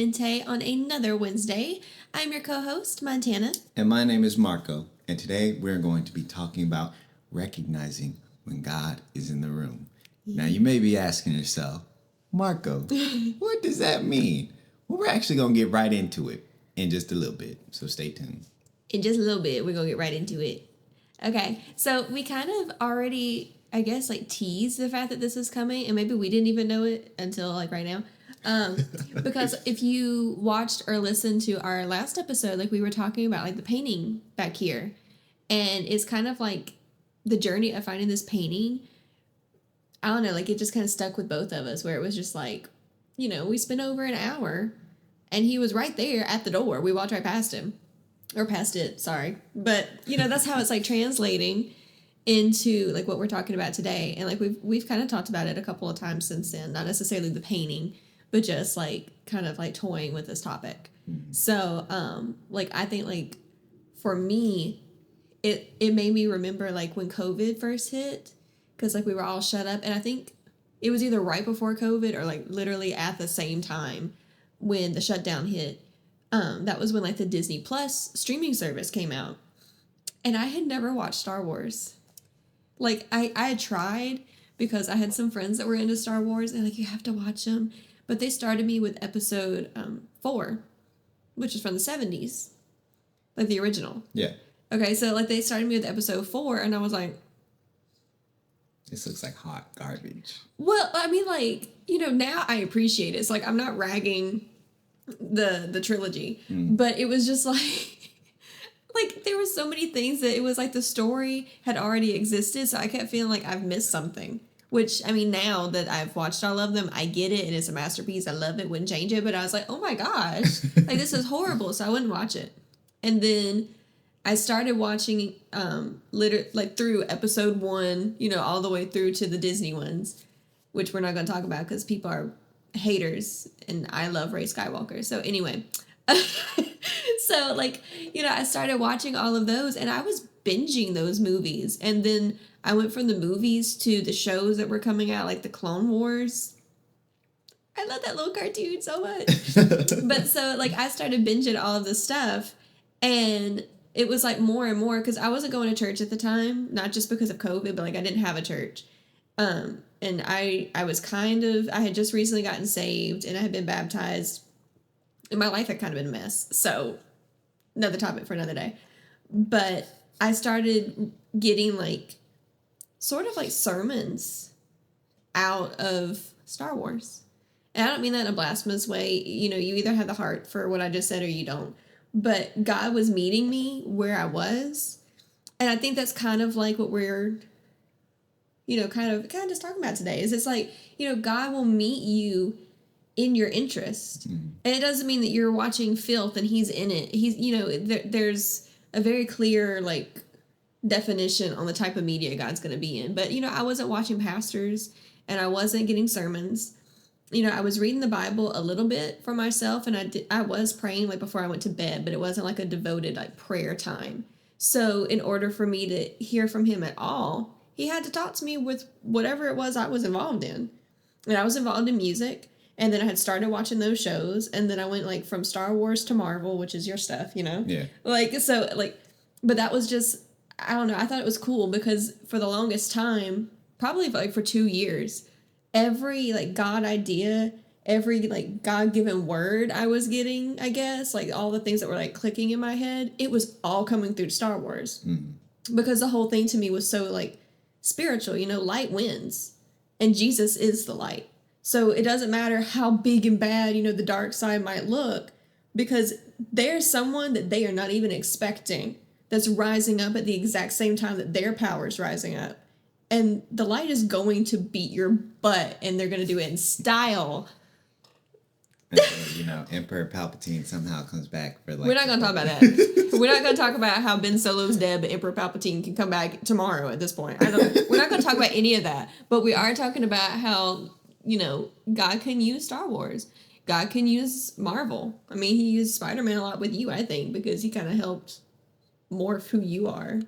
Clemente on another Wednesday. I'm your co-host, Montana. And my name is Marco. And today we're going to be talking about recognizing when God is in the room. Now you may be asking yourself, Marco, what does that mean? Well, we're actually going to get right into it in just a little bit. So stay tuned. In just a little bit, we're going to get right into it. Okay, so we kind of already, I guess, teased the fact that this is coming, and maybe we didn't even know it until, right now. Because if you watched or listened to our last episode, we were talking about, the painting back here, and it's kind of the journey of finding this painting. I don't know, it just kind of stuck with both of us, where it was just we spent over an hour, and he was right there at the door. We walked right past him. Or past it, sorry. But, that's how it's, translating into, what we're talking about today. And, we've kind of talked about it a couple of times since then. Not necessarily the painting, but just, kind of, toying with this topic. Mm-hmm. So, I think, for me, it made me remember, when COVID first hit. Because, we were all shut up. And I think it was either right before COVID or, literally at the same time when the shutdown hit. That was when the Disney Plus streaming service came out. And I had never watched Star Wars. I had tried because I had some friends that were into Star Wars and you have to watch them. But they started me with episode 4, which is from the 70s. The original. Yeah. Okay, so they started me with episode 4 and I was like, this looks like hot garbage. Well, I mean now I appreciate it. It's I'm not ragging the trilogy, but it was just there were so many things that it was the story had already existed, so I kept feeling I've missed something, which I mean now that I've watched all of them, I get it and it's a masterpiece. I love it, wouldn't change it, but I was oh my gosh, this is horrible, so I wouldn't watch it. And then I started watching through episode 1, all the way through to the Disney ones, which we're not going to talk about because people are haters and I love Rey Skywalker. So anyway, so I started watching all of those and I was binging those movies. And then I went from the movies to the shows that were coming out, the Clone Wars. I love that little cartoon so much. But so I started binging all of this stuff and it was more and more because I wasn't going to church at the time, not just because of COVID, but I didn't have a church. And I was I had just recently gotten saved and I had been baptized and my life had kind of been a mess. So another topic for another day. But I started getting sort of sermons out of Star Wars. And I don't mean that in a blasphemous way. You either have the heart for what I just said or you don't. But God was meeting me where I was. And I think that's kind of what we're kind of just talking about today is it's God will meet you in your interest. Mm-hmm. And it doesn't mean that you're watching filth and he's in it. He's, there's a very clear, definition on the type of media God's going to be in. But, I wasn't watching pastors and I wasn't getting sermons. I was reading the Bible a little bit for myself and I was praying before I went to bed, but it wasn't a devoted prayer time. So in order for me to hear from him at all, he had to talk to me with whatever it was I was involved in. And I was involved in music. And then I had started watching those shows. And then I went from Star Wars to Marvel, which is your stuff, Yeah. But that was just, I don't know. I thought it was cool because for the longest time, probably for 2 years, every God idea, every God-given word I was getting, I guess, all the things that were clicking in my head, it was all coming through Star Wars. Mm-hmm. Because the whole thing to me was so spiritual, light wins and Jesus is the light. So it doesn't matter how big and bad, the dark side might look, because there's someone that they are not even expecting that's rising up at the exact same time that their power is rising up. And the light is going to beat your butt and they're going to do it in style. Emperor Palpatine somehow comes back for We're not going to talk about that. We're not going to talk about how Ben Solo's dead, but Emperor Palpatine can come back tomorrow at this point. We're not going to talk about any of that. But we are talking about how, God can use Star Wars. God can use Marvel. I mean, he used Spider-Man a lot with you, I think, because he kind of helped morph who you are,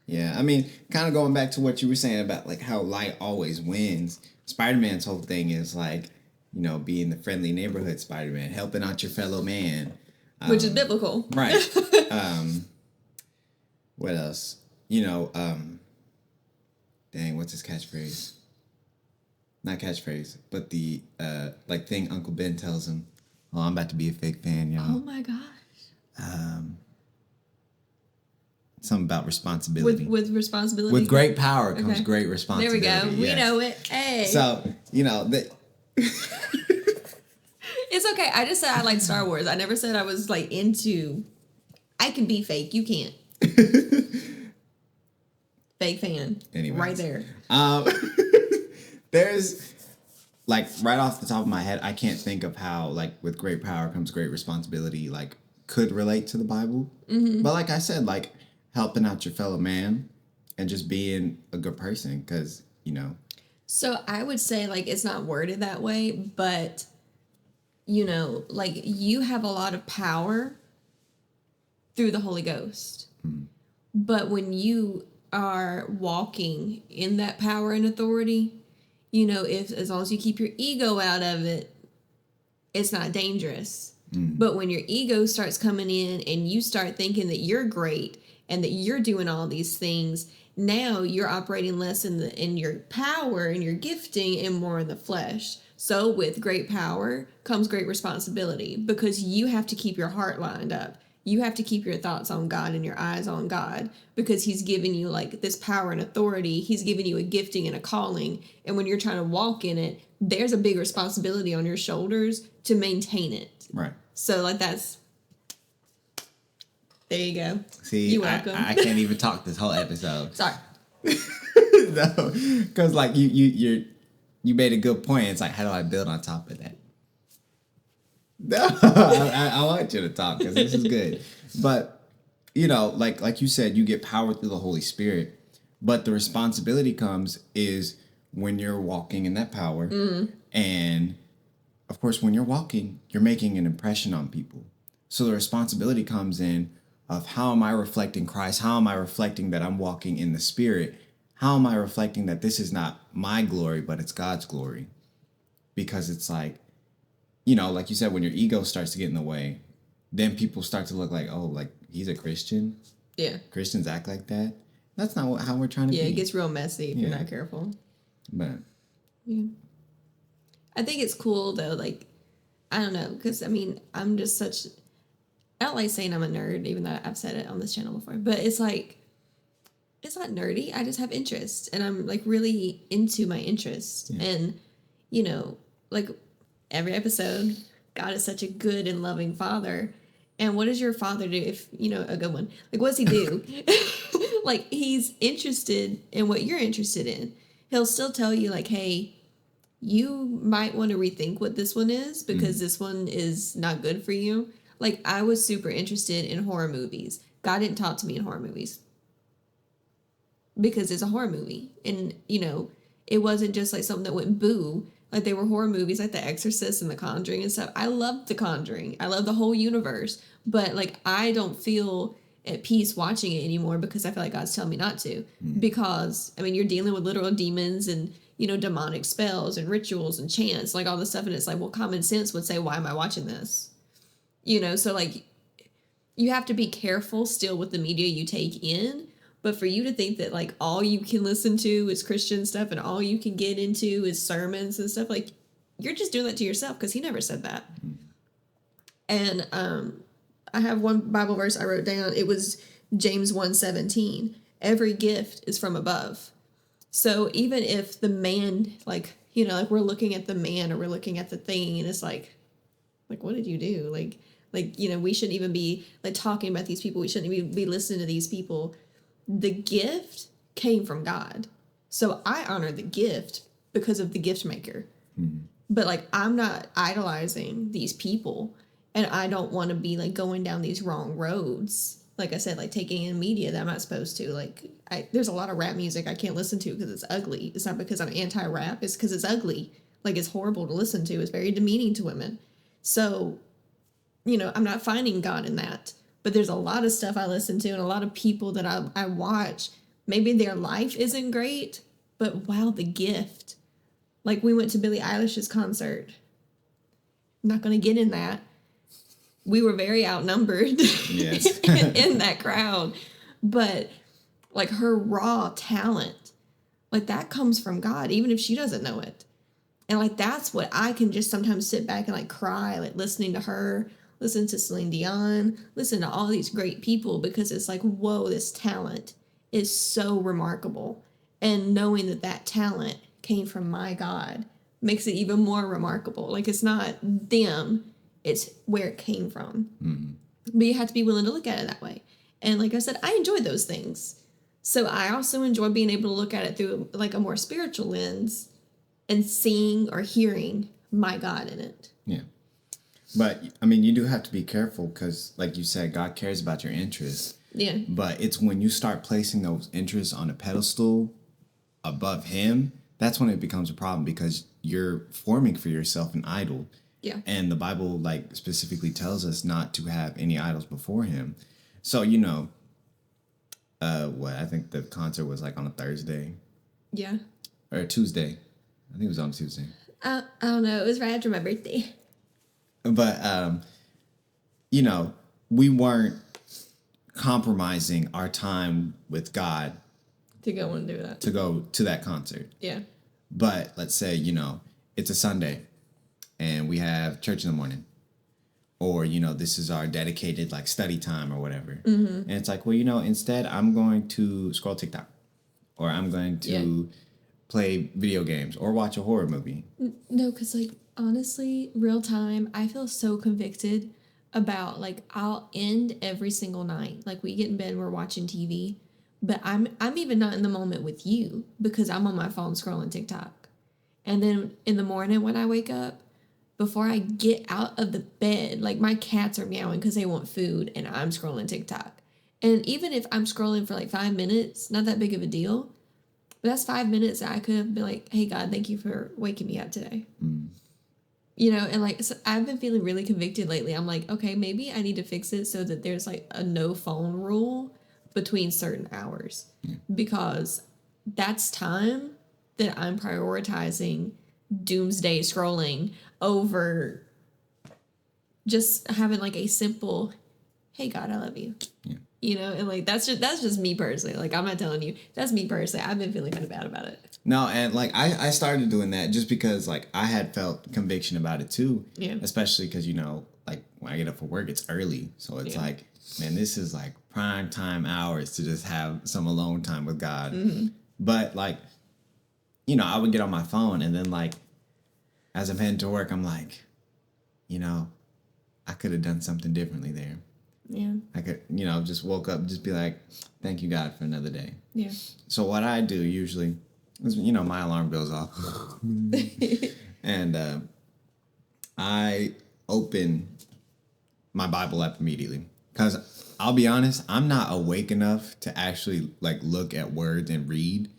Yeah, I mean, kind of going back to what you were saying about how light always wins. Spider-Man's whole thing is being the friendly neighborhood Spider-Man, helping out your fellow man. Which is biblical. Right. What else? Dang, what's his catchphrase? Not catchphrase, but the thing Uncle Ben tells him. Oh, I'm about to be a fake fan, y'all. Oh my gosh. Something about responsibility. With responsibility. With great power comes great responsibility. There we go. Yes. We know it. Hey. So, It's okay. I just said I like Star Wars. I never said I was like into. I can be fake. You can't. Fake fan. Anyways. Right there. There's right off the top of my head, I can't think of how with great power comes great responsibility could relate to the Bible. Mm-hmm. But like I said, helping out your fellow man and just being a good person because, So I would say it's not worded that way, but you have a lot of power through the Holy Ghost. Mm. But when you are walking in that power and authority, if as long as you keep your ego out of it, it's not dangerous. Mm. But when your ego starts coming in and you start thinking that you're great and that you're doing all these things, now you're operating less in your power and your gifting and more in the flesh. So with great power comes great responsibility because you have to keep your heart lined up. You have to keep your thoughts on God and your eyes on God because he's given you this power and authority. He's given you a gifting and a calling. And when you're trying to walk in it, there's a big responsibility on your shoulders to maintain it. Right. So that's, there you go. See, you're welcome. I can't even talk this whole episode. Sorry. No, because you made a good point. It's how do I build on top of that? No, I want you to talk because this is good. But, like you said, you get power through the Holy Spirit. But the responsibility comes is when you're walking in that power. Mm-hmm. And, of course, when you're walking, you're making an impression on people. So the responsibility comes in of how am I reflecting Christ? How am I reflecting that I'm walking in the Spirit? How am I reflecting that this is not my glory, but it's God's glory? Because it's like you said, when your ego starts to get in the way, then people start to look he's a Christian. Yeah. Christians act like that. That's not how we're trying to be. Yeah, it gets real messy if you're not careful. But. Yeah. I think it's cool, though, I don't know, because, I'm just such... I don't like saying I'm a nerd, even though I've said it on this channel before, but it's it's not nerdy. I just have interest, and I'm, really into my interest. Yeah. And, every episode, God is such a good and loving father. And what does your father do if, a good one? What does he do? He's interested in what you're interested in. He'll still tell you, hey, you might want to rethink what this one is because this one is not good for you. I was super interested in horror movies. God didn't talk to me in horror movies because it's a horror movie. And, it wasn't just something that went boo. They were horror movies like The Exorcist and The Conjuring and stuff. I loved The Conjuring. I love the whole universe. But, I don't feel at peace watching it anymore because I feel like God's telling me not to. Because, you're dealing with literal demons and, demonic spells and rituals and chants, all this stuff. And it's common sense would say, why am I watching this? So, you have to be careful still with the media you take in. But for you to think that, all you can listen to is Christian stuff and all you can get into is sermons and stuff, you're just doing that to yourself because he never said that. And I have one Bible verse I wrote down. It was James 1:17. Every gift is from above. So even if the man, we're looking at the man or we're looking at the thing and it's what did you do? We shouldn't even be, talking about these people. We shouldn't even be listening to these people. The gift came from God. So I honor the gift because of the gift maker. Mm-hmm. But I'm not idolizing these people and I don't want to be going doing these wrong roads. Like I said, taking in media that I'm not supposed to. There's a lot of rap music I can't listen to because it's ugly. It's not because I'm anti-rap. It's because it's ugly. It's horrible to listen to. It's very demeaning to women. So, I'm not finding God in that. But there's a lot of stuff I listen to and a lot of people that I watch. Maybe their life isn't great, but wow, the gift. We went to Billie Eilish's concert. not going to get in that. We were very outnumbered Yes. in that crowd. But like her raw talent, like that comes from God, even if she doesn't know it. And like that's what I can just sometimes sit back and like cry, like listening to her, listen to Celine Dion, listen to all these great people, because it's like, whoa, this talent is so remarkable. And knowing that that talent came from my God makes it even more remarkable. Like it's not them, it's where it came from. Mm-hmm. But you have to be willing to look at it that way. And like I said, I enjoy those things. So I also enjoy being able to look at it through like a more spiritual lens and seeing or hearing my God in it. Yeah. But, I mean, you do have to be careful because, like you said, God cares about your interests. Yeah. But it's when you start placing those interests on a pedestal above Him, that's when it becomes a problem because you're forming for yourself an idol. Yeah. And the Bible, like, specifically tells us not to have any idols before Him. So, you know, I think the concert was, like, on a Thursday. Yeah. Or a Tuesday. I think it was on Tuesday. I don't know. It was right after my birthday. But, you know, we weren't compromising our time with God To go and do that. to go to that concert. Yeah. But let's say, you know, it's a Sunday and we have church in the morning. Or, you know, this is our dedicated, like, study time or whatever. Mm-hmm. And it's like, well, you know, instead I'm going to scroll TikTok. Or I'm going to play video games or watch a horror movie. No, because, like, honestly, real time, I feel so convicted about, like, I'll end every single night. Like, we get in bed, we're watching TV. But I'm even not in the moment with you because I'm on my phone scrolling TikTok. And then in the morning when I wake up, before I get out of the bed, like, my cats are meowing because they want food and I'm scrolling TikTok. And even if I'm scrolling for, like, 5 minutes, not that big of a deal. But that's 5 minutes that I could have been like, hey, God, thank you for waking me up today. Mm. You know, and like, so I've been feeling really convicted lately. I'm like, okay, maybe I need to fix it so that there's like a no phone rule between certain hours. Yeah. Because that's time that I'm prioritizing doomsday scrolling over just having like a simple, hey, God, I love you. Yeah. You know, and like that's just me personally. Like, I'm not telling you, that's me personally. I've been feeling kind of bad about it. No, and like I started doing that just because like I had felt conviction about it too. Yeah. Especially because, you know, like when I get up for work, it's early. So it's like, man, this is like prime time hours to just have some alone time with God. Mm-hmm. But like, you know, I would get on my phone and then like as I'm heading to work, I'm like, you know, I could have done something differently there. Yeah. I could, you know, just woke up and just be like, thank you, God, for another day. Yeah. So what I do usually is, you know, my alarm goes off. And I open my Bible app immediately. Because I'll be honest, I'm not awake enough to actually, like, look at words and read.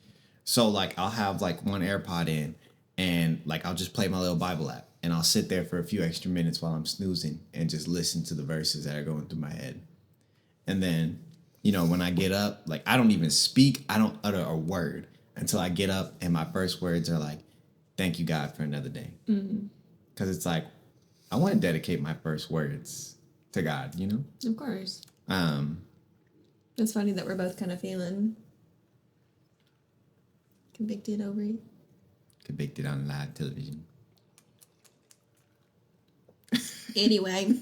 So, like, I'll have, like, one AirPod in and, like, I'll just play my little Bible app. And I'll sit there for a few extra minutes while I'm snoozing and just listen to the verses that are going through my head. And then, you know, when I get up, like, I don't even speak. I don't utter a word until I get up and my first words are like, thank you, God, for another day. Because it's like, I want to dedicate my first words to God, you know? Of course. It's funny that we're both kind of feeling convicted over it. Convicted on live television. Anyway.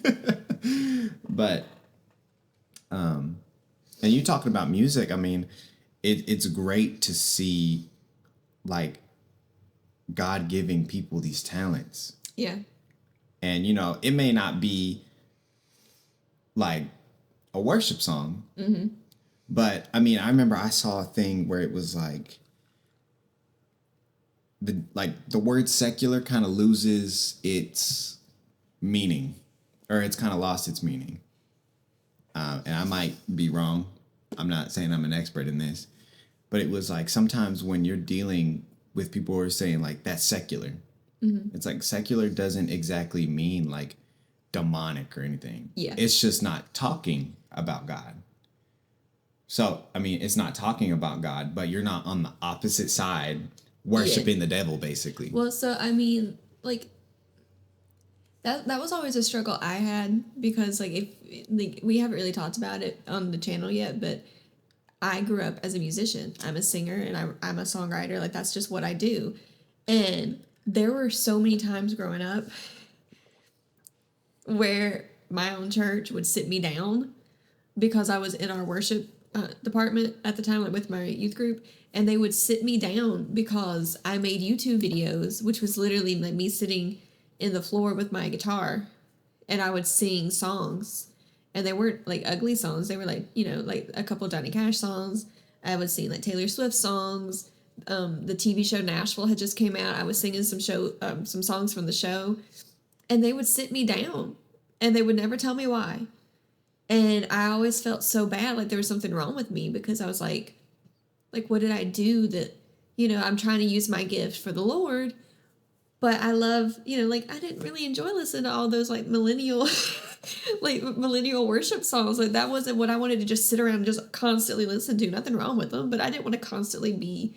But, and you talking about music, I mean, it's great to see, like, God giving people these talents. Yeah. And, you know, it may not be, like, a worship song. Mm-hmm. But, I mean, I remember I saw a thing where it was, like, the word secular kind of loses its meaning, or it's kind of lost its meaning. And I might be wrong. I'm not saying I'm an expert in this, but it was like sometimes when you're dealing with people who are saying like that's secular, it's like secular doesn't exactly mean like demonic or anything. Yeah. It's just not talking about God. So, I mean, it's not talking about God, but you're not on the opposite side worshiping the devil, basically. Well, so, I mean, like, That was always a struggle I had because like if like we haven't really talked about it on the channel yet, but I grew up as a musician. I'm a singer and I'm a songwriter. Like that's just what I do. And there were so many times growing up where my own church would sit me down because I was in our worship department at the time, like with my youth group, and they would sit me down because I made YouTube videos, which was literally like me sitting in the floor with my guitar, and I would sing songs, and they weren't like ugly songs. They were like, you know, like a couple Johnny Cash songs. I would sing like Taylor Swift songs. The TV show Nashville had just came out. I was singing some songs from the show, and they would sit me down, and they would never tell me why. And I always felt so bad, like there was something wrong with me because I was like, what did I do that, you know, I'm trying to use my gift for the Lord, but I love, you know, like I didn't really enjoy listening to all those like millennial, like millennial worship songs. Like that wasn't what I wanted to just sit around and just constantly listen to. Nothing wrong with them, but I didn't want to constantly be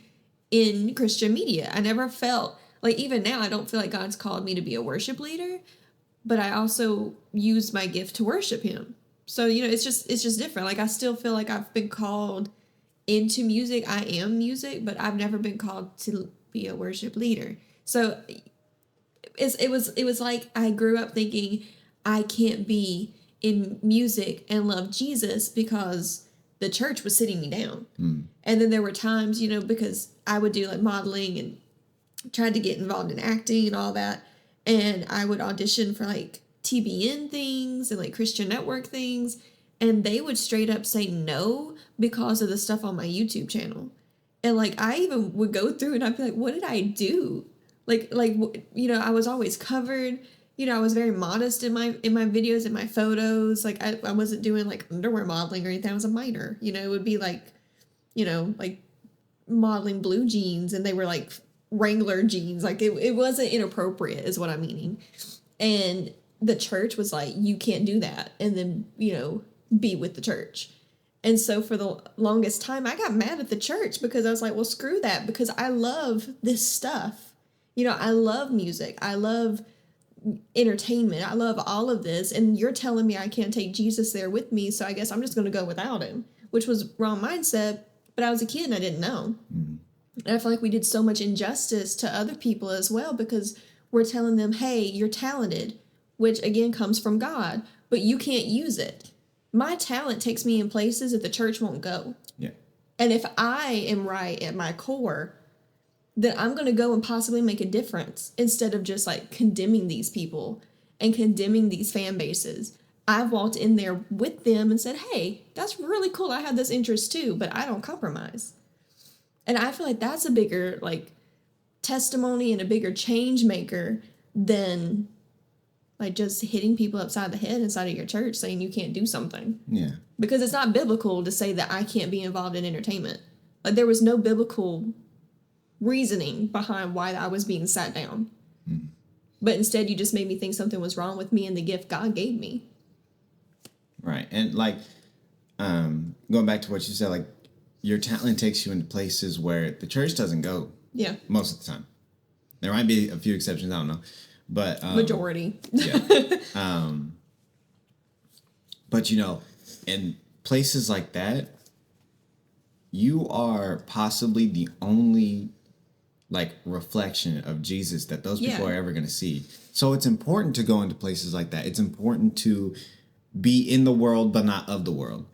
in Christian media. I never felt like, even now, I don't feel like God's called me to be a worship leader, but I also use my gift to worship Him. So, you know, it's just different. Like I still feel like I've been called into music. I am music, but I've never been called to be a worship leader. So it was like I grew up thinking I can't be in music and love Jesus because the church was sitting me down. And then there were times, you know, because I would do like modeling and tried to get involved in acting and all that, and I would audition for like TBN things and like Christian Network things, and they would straight up say no because of the stuff on my YouTube channel. And like I even would go through and I'd be like, what did I do? Like you know, I was always covered. You know, I was very modest in my videos and my photos. Like I wasn't doing like underwear modeling or anything. I was a minor. You know, it would be like, you know, like modeling blue jeans, and they were like Wrangler jeans. Like it wasn't inappropriate is what I'm meaning. And the church was like, you can't do that, and then, you know, be with the church. And so for the longest time, I got mad at the church because I was like, well, screw that, because I love this stuff. You know, I love music. I love entertainment. I love all of this. And you're telling me I can't take Jesus there with me, so I guess I'm just going to go without him, which was wrong mindset. But I was a kid and I didn't know. And I feel like we did so much injustice to other people as well because we're telling them, hey, you're talented, which again comes from God, but you can't use it. My talent takes me in places that the church won't go. Yeah. And if I am right at my core, then I'm going to go and possibly make a difference instead of just like condemning these people and condemning these fan bases. I've walked in there with them and said, hey, that's really cool. I have this interest too, but I don't compromise. And I feel like that's a bigger like testimony and a bigger change maker than like just hitting people upside the head inside of your church saying you can't do something. Yeah. Because it's not biblical to say that I can't be involved in entertainment. Like there was no biblical reasoning behind why I was being sat down. But instead you just made me think something was wrong with me and the gift God gave me. Right. And like going back to what you said, like your talent takes you into places where the church doesn't go. Yeah. Most of the time. There might be a few exceptions, I don't know. But majority. Yeah. But you know, in places like that, you are possibly the only like reflection of Jesus that those people are ever going to see. So it's important to go into places like that. It's important to be in the world, but not of the world.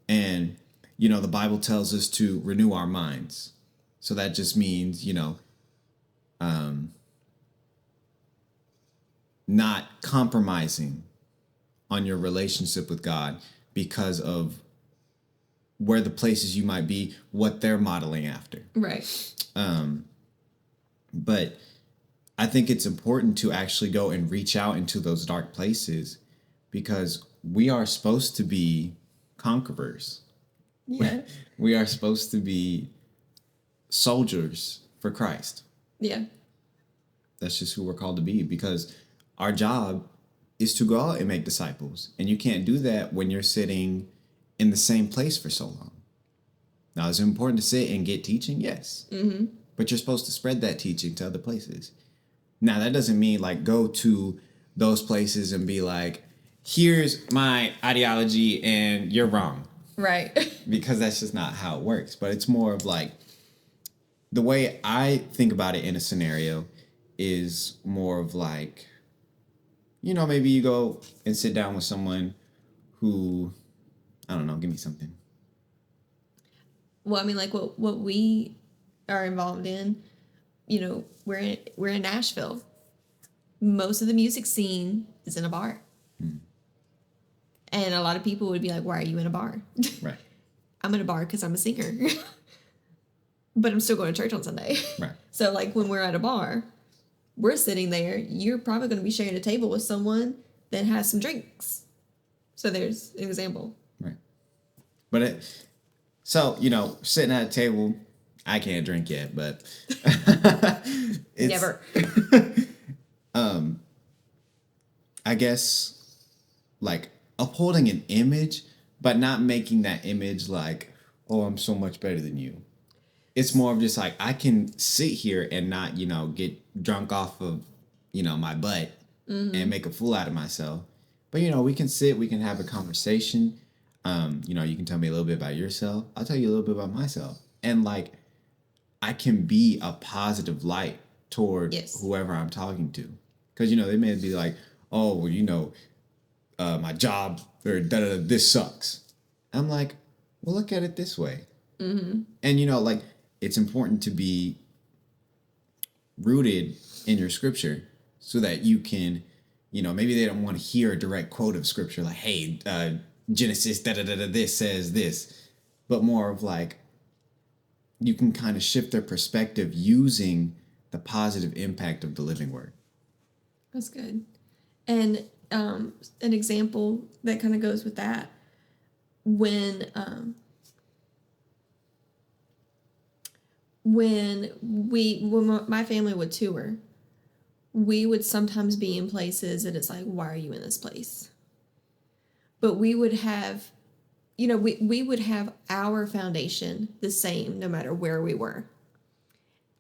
And, you know, the Bible tells us to renew our minds. So that just means, you know, not compromising on your relationship with God because of where the places you might be, what they're modeling after. Right. But I think it's important to actually go and reach out into those dark places because we are supposed to be conquerors. Yeah. We are supposed to be soldiers for Christ. Yeah. That's just who we're called to be because our job is to go out and make disciples. And you can't do that when you're sitting in the same place for so long. Now, is it important to sit and get teaching? Yes. But you're supposed to spread that teaching to other places. Now, that doesn't mean like go to those places and be like, here's my ideology and you're wrong. Right. Because that's just not how it works. But it's more of like, the way I think about it in a scenario is more of like, maybe you go and sit down with someone who, I don't know, give me something. Well, I mean, like what we are involved in, we're in Nashville. Most of the music scene is in a bar. And a lot of people would be like, why are you in a bar? Right. I'm in a bar because I'm a singer. But I'm still going to church on Sunday. Right. So, like, when we're at a bar, we're sitting there. You're probably going to be sharing a table with someone that has some drinks. So, there's an example. Right. But sitting at a table, I can't drink yet, but Never. I guess, like, upholding an image, but not making that image like, oh, I'm so much better than you. It's more of just like, I can sit here and not, get drunk off of, my butt and make a fool out of myself. But, we can sit, we can have a conversation. You can tell me a little bit about yourself. I'll tell you a little bit about myself. And like, I can be a positive light toward whoever I'm talking to. Because, they may be like, oh, well, my job or this sucks. I'm like, well, look at it this way. Mm-hmm. And, like, it's important to be rooted in your scripture so that you can, maybe they don't want to hear a direct quote of scripture like, hey, Genesis, this says this. But more of like, you can kind of shift their perspective using the positive impact of the living word. That's good. And an example that kind of goes with that, when my family would tour, we would sometimes be in places that it's like, why are you in this place? But we would have, we would have our foundation the same no matter where we were.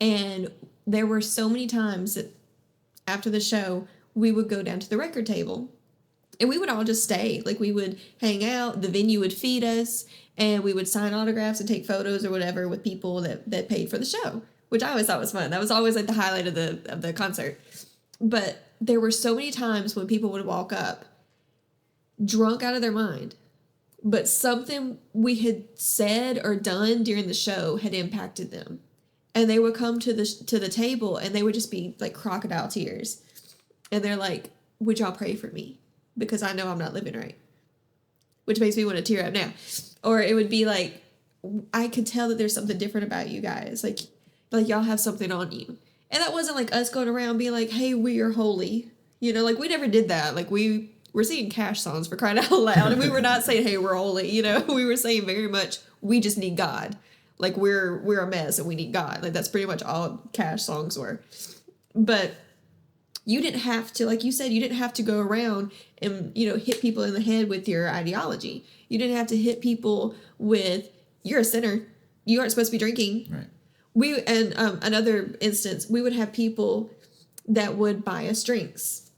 And there were so many times that after the show, we would go down to the record table and we would all just stay. Like, we would hang out, the venue would feed us, and we would sign autographs and take photos or whatever with people that paid for the show, which I always thought was fun. That was always like the highlight of the concert. But there were so many times when people would walk up drunk out of their mind, but something we had said or done during the show had impacted them. And they would come to the table and they would just be like crocodile tears. And they're like, would y'all pray for me? Because I know I'm not living right. Which makes me want to tear up now. Or it would be like, I could tell that there's something different about you guys. Like y'all have something on you. And that wasn't like us going around being like, hey, we are holy. Like, we never did that. Like, we were singing Cash songs for crying out loud. And we were not saying, hey, we're holy. We were saying very much, we just need God. Like, we're a mess and we need God. Like, that's pretty much all Cash songs were. But you didn't have to, like you said, you didn't have to go around and, hit people in the head with your ideology. You didn't have to hit people with, you're a sinner. You aren't supposed to be drinking. Right. Another instance, we would have people that would buy us drinks.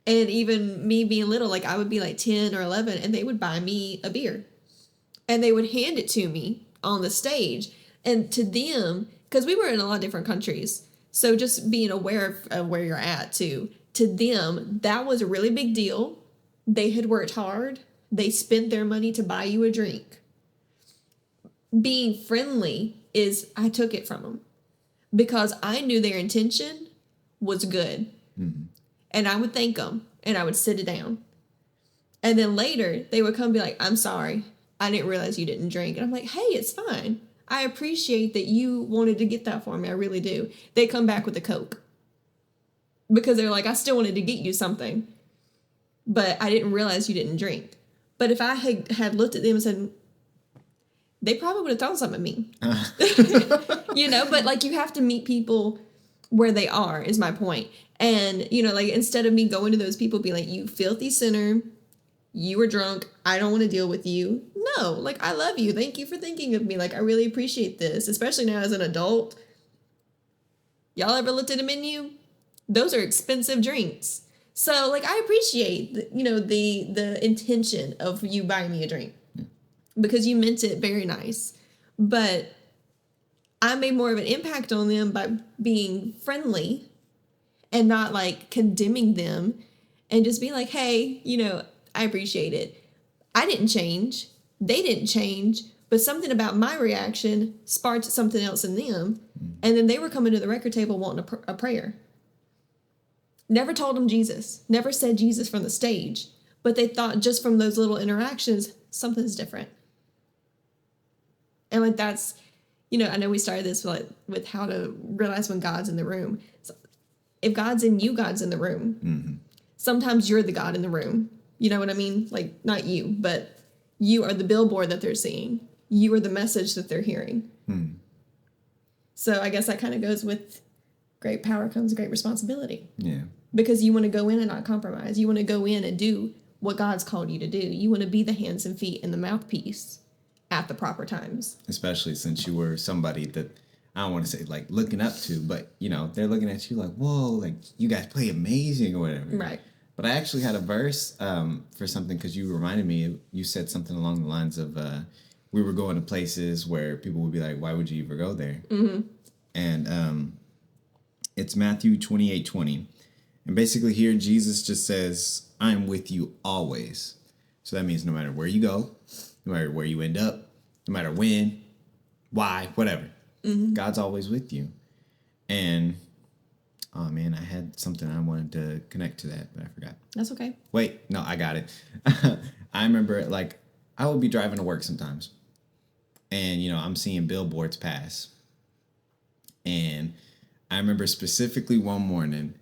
And even me being little, like, I would be like 10 or 11 and they would buy me a beer. And they would hand it to me on the stage. And to them, because we were in a lot of different countries, so just being aware of where you're at too, to them, that was a really big deal. They had worked hard. They spent their money to buy you a drink. Being friendly is, I took it from them because I knew their intention was good. Mm-hmm. And I would thank them and I would sit it down. And then later they would come and be like, I'm sorry. I didn't realize you didn't drink. And I'm like, hey, it's fine. I appreciate that you wanted to get that for me. I really do. They come back with a Coke because they're like, I still wanted to get you something, but I didn't realize you didn't drink. But if I had looked at them and said, they probably would have thrown something at me, but like, you have to meet people where they are is my point. And, like, instead of me going to those people, be like, you filthy sinner, you were drunk, I don't want to deal with you. No, like, I love you. Thank you for thinking of me. Like, I really appreciate this, especially now as an adult. Y'all ever looked at a menu? Those are expensive drinks. So, like, I appreciate, the intention of you buying me a drink because you meant it very nice. But I made more of an impact on them by being friendly and not, like, condemning them and just being like, hey, I appreciate it. I didn't change. They didn't change. But something about my reaction sparked something else in them. And then they were coming to the record table wanting a prayer. Never told them Jesus. Never said Jesus from the stage. But they thought just from those little interactions, something's different. And like that's, I know we started this with how to realize when God's in the room. So if God's in you, God's in the room. Mm-hmm. Sometimes you're the God in the room. You know what I mean? Like, not you, but you are the billboard that they're seeing. You are the message that they're hearing. Mm. So I guess that kind of goes with great power comes great responsibility. Yeah. Because you want to go in and not compromise. You want to go in and do what God's called you to do. You want to be the hands and feet and the mouthpiece at the proper times. Especially since you were somebody that, I don't want to say like looking up to, but they're looking at you like, whoa, like you guys play amazing or whatever. Right. But I actually had a verse for something because you reminded me, you said something along the lines of we were going to places where people would be like, why would you ever go there? Mm-hmm. And it's Matthew 28:20. And basically here, Jesus just says, I am with you always. So that means no matter where you go, no matter where you end up, no matter when, why, whatever, God's always with you. And, oh man, I had something I wanted to connect to that, but I forgot. That's okay. Wait, no, I got it. I remember, like, I would be driving to work sometimes. And, I'm seeing billboards pass. And I remember specifically one morning,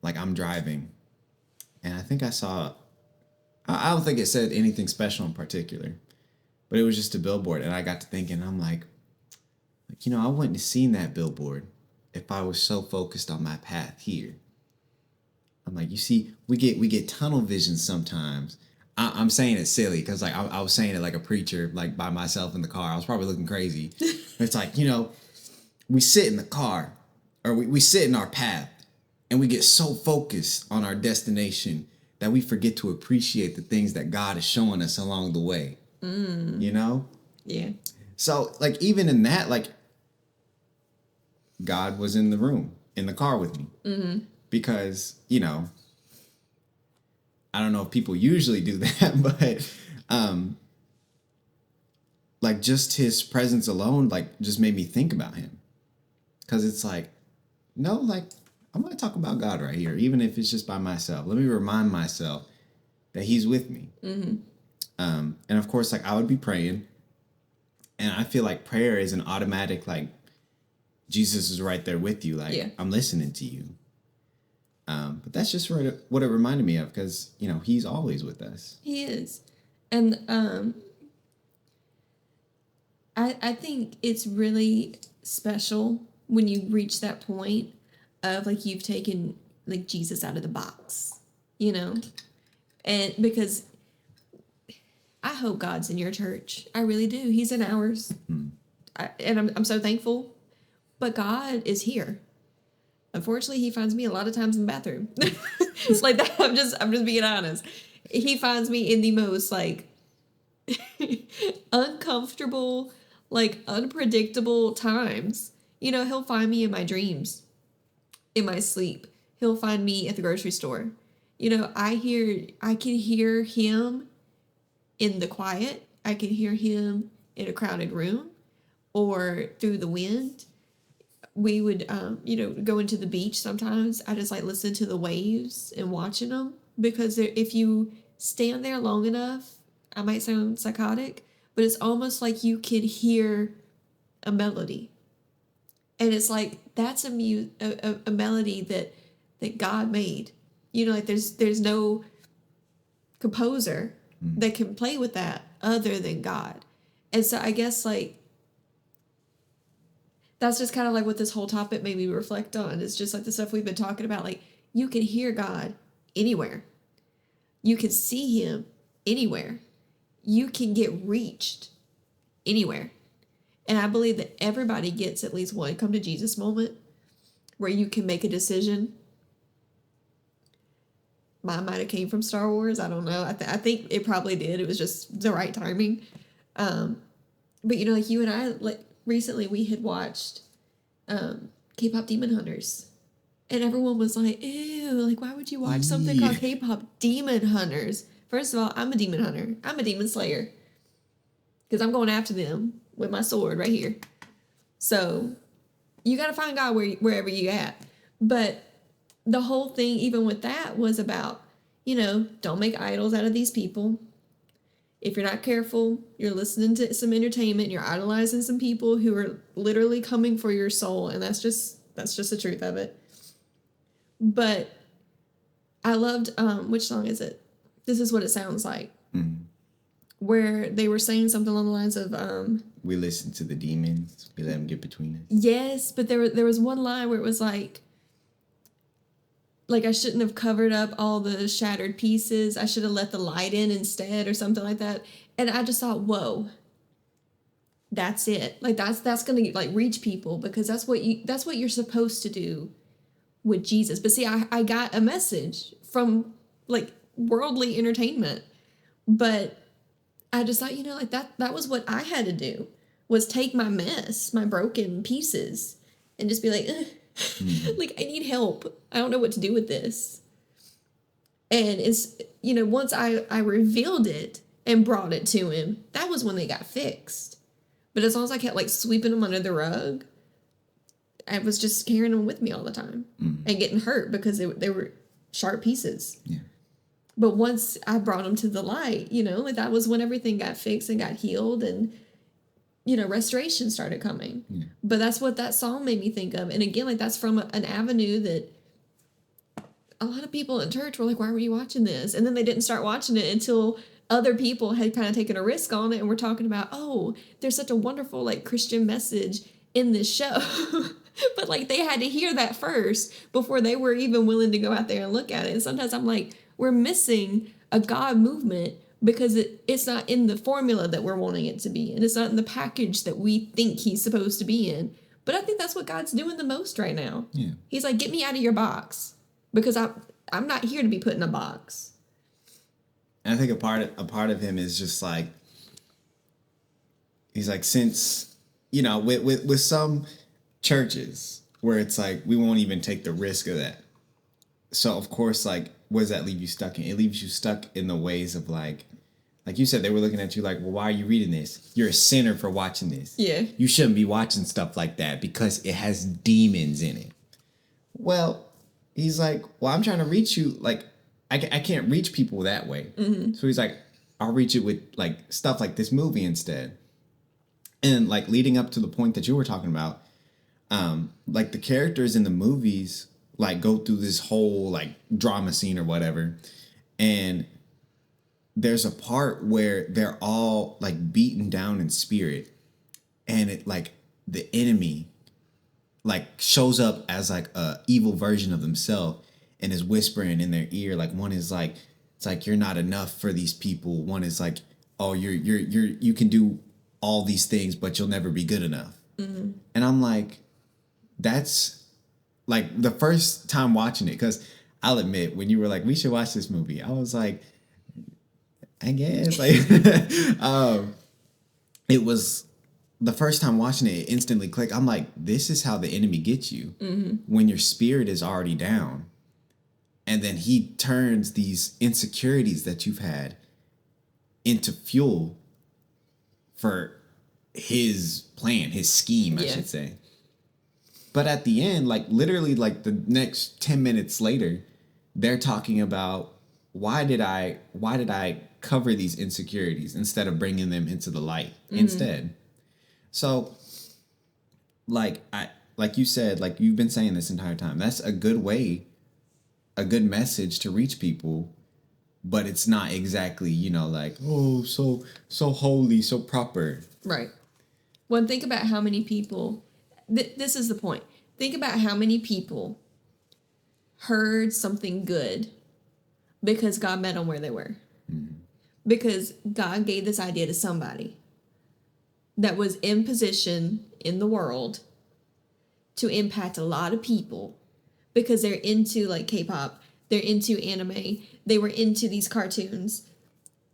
like I'm driving, and I think I saw, I don't think it said anything special in particular, but it was just a billboard. And I got to thinking, I'm like, I wouldn't have seen that billboard if I was so focused on my path here. I'm like, you see, we get tunnel vision sometimes. I'm saying it silly because like I was saying it like a preacher, like by myself in the car. I was probably looking crazy. It's like, we sit in the car or we sit in our path and we get so focused on our destination that we forget to appreciate the things that God is showing us along the way. Yeah. So like even in that, like God was in the room, in the car with me. Mm-hmm. Because, I don't know if people usually do that, but like just his presence alone, like just made me think about him. Because it's like, no, like I'm going to talk about God right here, even if it's just by myself. Let me remind myself that he's with me. Mm-hmm. And of course, like I would be praying, and I feel like prayer is an automatic, like Jesus is right there with you. Like I'm listening to you. But that's just what it reminded me of because, he's always with us. He is. And I think it's really special when you reach that point of like you've taken like Jesus out of the box, and because I hope God's in your church. I really do. He's in ours. And I'm so thankful. But God is here. Unfortunately, he finds me a lot of times in the bathroom. Like that. I'm just being honest. He finds me in the most like uncomfortable, like unpredictable times. He'll find me in my dreams, in my sleep. He'll find me at the grocery store. I can hear him in the quiet. I can hear him in a crowded room or through the wind. We would, go into the beach sometimes. I just like listen to the waves and watching them because if you stand there long enough, I might sound psychotic, but it's almost like you can hear a melody. And it's like, that's a melody that God made. Like there's no composer that can play with that other than God. And so I guess like, that's just kind of like what this whole topic made me reflect on. It's just like the stuff we've been talking about. Like you can hear God anywhere. You can see him anywhere. You can get reached anywhere. And I believe that everybody gets at least one come to Jesus moment where you can make a decision mine might have came from Star Wars. I don't know. I think it probably did. It was just the right timing. But you know, like you and I, like recently we had watched K-pop Demon Hunters. And everyone was like, ew, like why would you watch something called K-pop Demon Hunters? First of all, I'm a demon hunter. I'm a demon slayer. Because I'm going after them with my sword right here. So you got to find God wherever you at. But the whole thing, even with that, was about, you know, don't make idols out of these people. If you're not careful, you're listening to some entertainment, you're idolizing some people who are literally coming for your soul. And that's just the truth of it. But I loved, which song is it? This Is What It Sounds Like. Mm-hmm. Where they were saying something along the lines of... we listen to the demons. We let them get between us. Yes, but there was one line where it was like I shouldn't have covered up all the shattered pieces. I should have let the light in instead or something like that. And I just thought, whoa, that's it. Like that's going to like reach people because that's what you're supposed to do with Jesus. But see, I got a message from like worldly entertainment, but I just thought, you know, like that was what I had to do, was take my mess, my broken pieces, and just be like, like, I need help. I don't know what to do with this. And it's, you know, once I revealed it and brought it to him, that was when they got fixed. But as long as I kept like sweeping them under the rug, I was just carrying them with me all the time and getting hurt because they were sharp pieces. Yeah. But once I brought them to the light, you know, like that was when everything got fixed and got healed and, you know, restoration started coming. Yeah. But that's what that song made me think of. And again, like that's from an avenue that a lot of people in church were like, why were you watching this? And then they didn't start watching it until other people had kind of taken a risk on it and were talking about, oh, there's such a wonderful like Christian message in this show. But like they had to hear that first before they were even willing to go out there and look at it. And sometimes I'm like, we're missing a God movement because it's not in the formula that we're wanting it to be in. It's not in the package that we think he's supposed to be in. But I think that's what God's doing the most right now. Yeah. He's like, get me out of your box because I'm not here to be put in a box. And I think a part of him is just like, he's like, since, you know, with some churches where it's like, we won't even take the risk of that. So of course, like, what does that leave you stuck in? It leaves you stuck in the ways of like you said, they were looking at you like, well, why are you reading this? You're a sinner for watching this. Yeah. You shouldn't be watching stuff like that because it has demons in it. Well, he's like, well, I'm trying to reach you. Like, I can't reach people that way. Mm-hmm. So he's like, I'll reach it with like stuff like this movie instead. And like leading up to the point that you were talking about, like the characters in the movies like go through this whole like drama scene or whatever. And there's a part where they're all like beaten down in spirit. And it like the enemy like shows up as like a evil version of themselves and is whispering in their ear. Like one is like, it's like, you're not enough for these people. One is like, oh, you can do all these things, but you'll never be good enough. Mm-hmm. And I'm like, that's like the first time watching it, because I'll admit, when you were like, we should watch this movie, I was like, I guess. Like, it was the first time watching it, it instantly clicked. I'm like, this is how the enemy gets you when your spirit is already down. And then he turns these insecurities that you've had into fuel for his plan, his scheme, I should say. But at the end, like literally like the next 10 minutes later, they're talking about why did I cover these insecurities instead of bringing them into the light instead. So like you said, like you've been saying this entire time, that's a good good message to reach people, but it's not exactly, you know, like, oh, so holy, so proper. Right. Well, think about how many people, this is the point. Think about how many people heard something good because God met them where they were. Mm-hmm. Because God gave this idea to somebody that was in position in the world to impact a lot of people because they're into like K-pop. They're into anime. They were into these cartoons.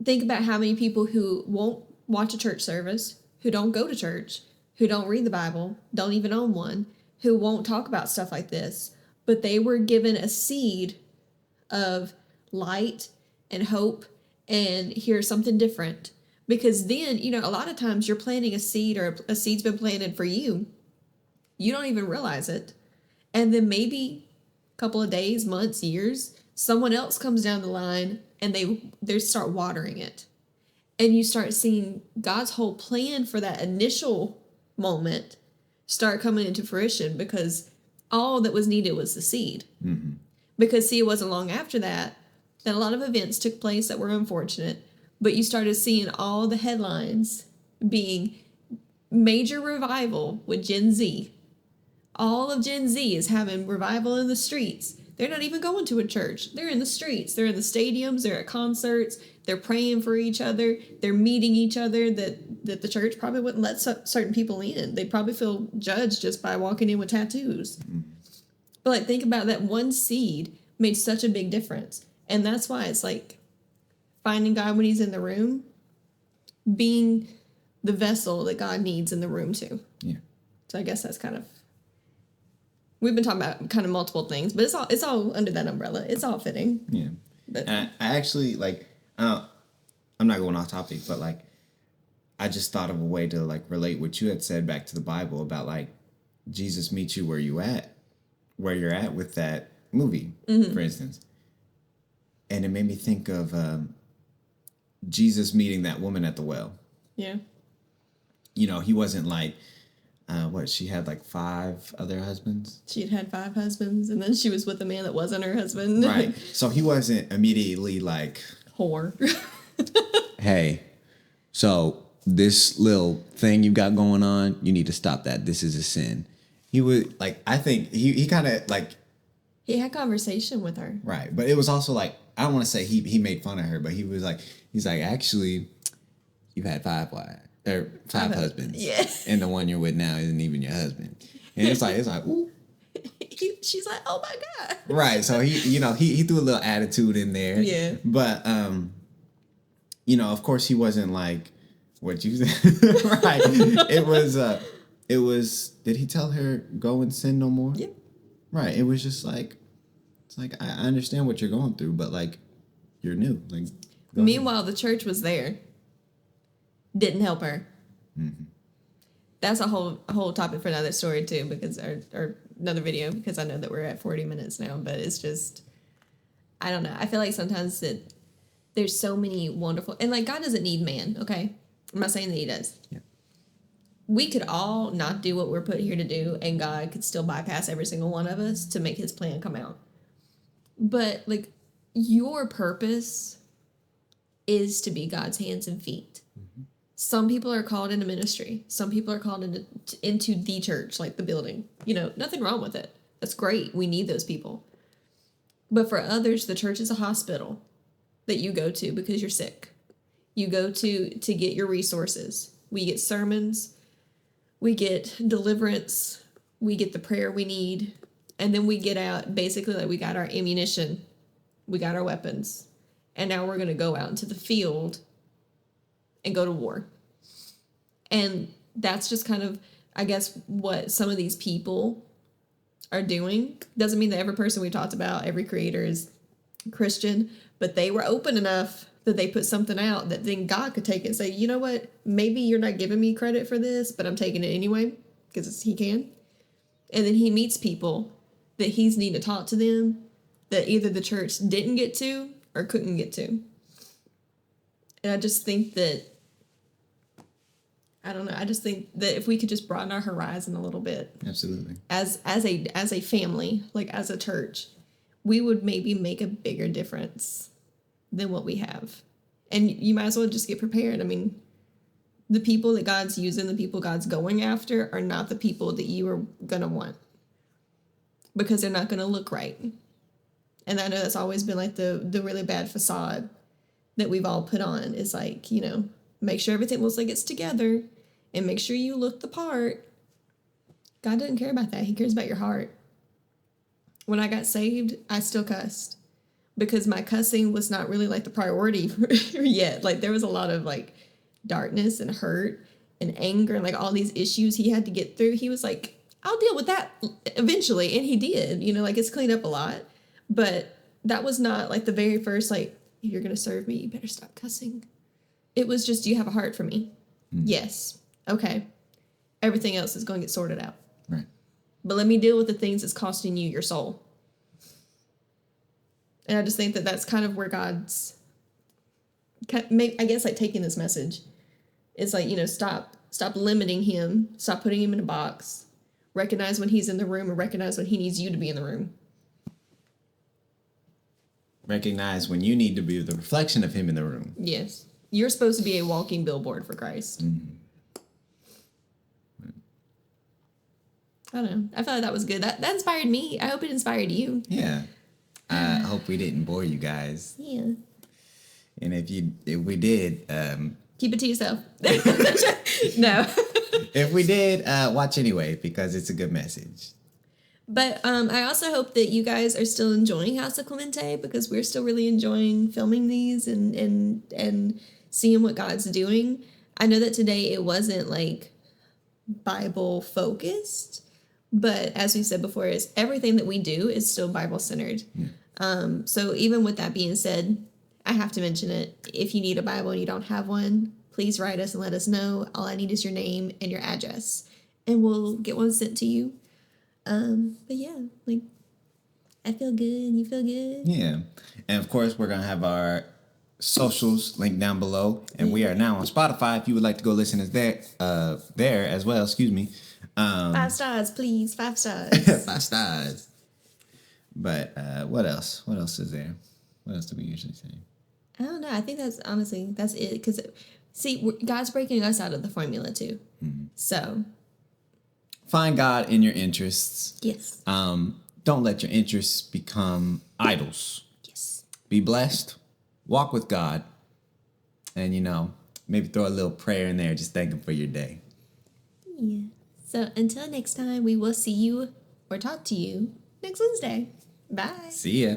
Think about how many people who won't watch a church service, who don't go to church, who don't read the Bible, don't even own one, who won't talk about stuff like this, but they were given a seed of light and hope and here's something different. Because then, a lot of times you're planting a seed or a seed's been planted for you. You don't even realize it. And then maybe a couple of days, months, years, someone else comes down the line and they start watering it. And you start seeing God's whole plan for that initial moment start coming into fruition because all that was needed was the seed. Mm-hmm. Because, see, it wasn't long after that a lot of events took place that were unfortunate, but you started seeing all the headlines being major revival with Gen Z. All of Gen Z is having revival in the streets. They're not even going to a church. They're in the streets. They're in the stadiums. They're at concerts. They're praying for each other. They're meeting each other that the church probably wouldn't let certain people in. They'd probably feel judged just by walking in with tattoos. Mm-hmm. But think about that one seed made such a big difference. And that's why it's finding God when he's in the room, being the vessel that God needs in the room too. Yeah. So I guess that's we've been talking about kind of multiple things, but it's all under that umbrella. It's all fitting. Yeah. But I actually I'm not going off topic, but I just thought of a way to relate what you had said back to the Bible about Jesus meets you where you're at with that movie, mm-hmm. for instance. And it made me think of Jesus meeting that woman at the well. Yeah. He wasn't she had 5 other husbands? She'd had 5 husbands, and then she was with a man that wasn't her husband. Right. So he wasn't immediately whore. Hey, so this little thing you got going on, you need to stop that. This is a sin. He would, I think he kind of, he had conversation with her. Right. But it was also I don't want to say he made fun of her, but he was he's actually, you've had 5 wives. Or 5 husbands. Yeah. And the one you're with now isn't even your husband. And it's ooh. She's like, oh my God. Right. So he threw a little attitude in there. Yeah. But of course he wasn't what you said. Right. It was did he tell her go and sin no more? Yep. Right. It was just I understand what you're going through, but you're new. Meanwhile, the church was there. Didn't help her. Mm-hmm. That's a whole topic for another story too, because or another video, because I know that we're at 40 minutes now, but it's just, I don't know. I feel sometimes that there's so many wonderful, and God doesn't need man, okay? I'm not saying that he does. Yeah. We could all not do what we're put here to do, and God could still bypass every single one of us to make his plan come out. But your purpose is to be God's hands and feet. Mm-hmm. Some people are called into ministry. Some people are called into the church, the building. Nothing wrong with it. That's great. We need those people. But for others, the church is a hospital that you go to because you're sick. You go to get your resources. We get sermons. We get deliverance. We get the prayer we need. And then we get out, basically, we got our ammunition. We got our weapons. And now we're going to go out into the field and go to war. And that's just kind of, I guess, what some of these people are doing. Doesn't mean that every person we talked about, every creator is Christian, but they were open enough that they put something out that then God could take it and say, you know what, maybe you're not giving me credit for this, but I'm taking it anyway because he can. And then he meets people that he's need to talk to them that either the church didn't get to or couldn't get to. And I just think that, I don't know, I just think that if we could just broaden our horizon a little bit. Absolutely. As a family, as a church, we would maybe make a bigger difference than what we have. And you might as well just get prepared. I mean, the people that God's using, the people God's going after are not the people that you are going to want. Because they're not going to look right. And I know that's always been the really bad facade that we've all put on is make sure everything looks like it's together and make sure you look the part. God doesn't care about that. He cares about your heart. When I got saved, I still cussed. because my cussing was not really like the priority yet. Like there was a lot of like darkness and hurt and anger and like all these issues he had to get through. He was like, I'll deal with that eventually. And he did, you know, like it's cleaned up a lot. But that was not like the very first, like, if you're going to serve me, you better stop cussing. It was just, do you have a heart for me? Yes. Okay. Everything else is going to get sorted out. Right. But let me deal with the things that's costing you your soul. And I just think that that's kind of where God's, I guess, like taking this message. It's like, you know, stop limiting him. Stop putting him in a box. Recognize when he's in the room and recognize when he needs you to be in the room. Recognize when you need to be the reflection of him in the room. Yes. You're supposed to be a walking billboard for Christ. Mm-hmm. I don't know. I felt like that was good. That inspired me. I hope it inspired you. Yeah. I hope we didn't bore you guys. Yeah. And if we did, keep it to yourself. No. If we did, watch anyway, because it's a good message. But I also hope that you guys are still enjoying House of Clemente, because we're still really enjoying filming these and seeing what God's doing. I know that today it wasn't like Bible focused, but as we said before, is everything that we do is still Bible centered. Yeah. So even with that being said, I have to mention it. If you need a Bible and you don't have one, please write us and let us know. All I need is your name and your address, and we'll get one sent to you. But yeah, like, I feel good. You feel good? Yeah. And of course, we're going to have our socials linked down below. And we are now on Spotify if you would like to go listen to there as well. Excuse me. 5 stars, please. 5 stars. 5 stars. But what else? What else is there? What else do we usually say? I don't know. I think that's it. Because, see, God's breaking us out of the formula too. Mm-hmm. So find God in your interests. Yes. Don't let your interests become idols. Yes. Be blessed. Walk with God. And, you know, maybe throw a little prayer in there. Just thank him for your day. Yeah. So until next time, we will see you or talk to you next Wednesday. Bye. See ya.